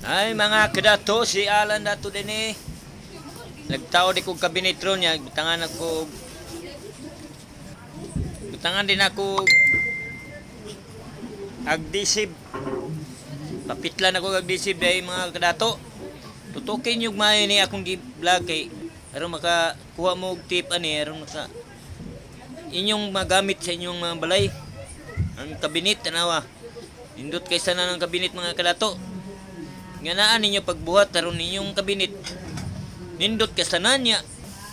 Ay mga kadato, si Alan dato din eh. Nagtao di kong kabinetro niya, butangan din ako agdisib. Papitlan ako agdisib dahil mga kadato. Tutukin yung mayo ni akong gi-vlog kay aron makakuha mo og tip ani aron maka inyong magamit sa inyong mga balay. Ang kabinet tanawa. Indot kay sana ng kabinet mga kadato. Nga ninyo pagbuhat aron ninyong kabinet. Nindot ka sana niya.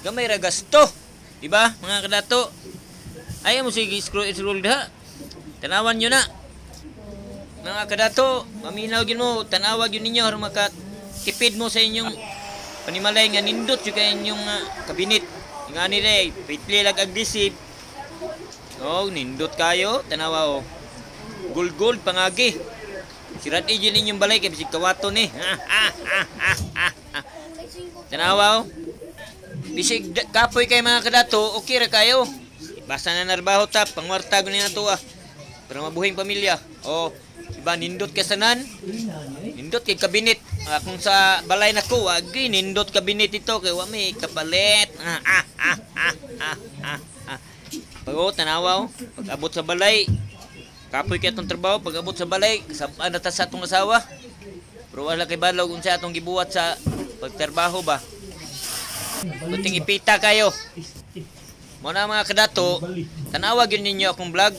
Gamay ra gasto. Diba mga kadato? Ayaw mo sige scroll ha. Tanawan nyo na. Mga kadato, maminaw yun mo. Tanawag yun ninyo aron makatipid mo sa inyong panimalay nga nindot yung inyong kabinet. Nga nila pitli lag agdisib. Oh, nindot kayo. Tanawa oh. Gold pangagi. Sirat iyon ninyong balay kay bisig kawato ni. Tanawa oh. Bisig kapoy kay mga kadato, okay ra kayo. Basta na narbaho ta, pangwartag ni nato para mabuhing pamilya. Oh, iba nindot ka sanan. Nindot kay kabinet. Kung sa balay nako, agi nindot kabinet ito kay wa may kapalit. Pag tanawa oh, pag-abot sa balay, kapoy kay atong trabaho, pag-abot sa balay, kasabaan na ta sa atong asawa. Pero wala kay balog unsa atong gibuhat sa pagtrabaho ba. Kuting ipita kayo. Mo na mga kadato, tanawag yun ninyo akong vlog.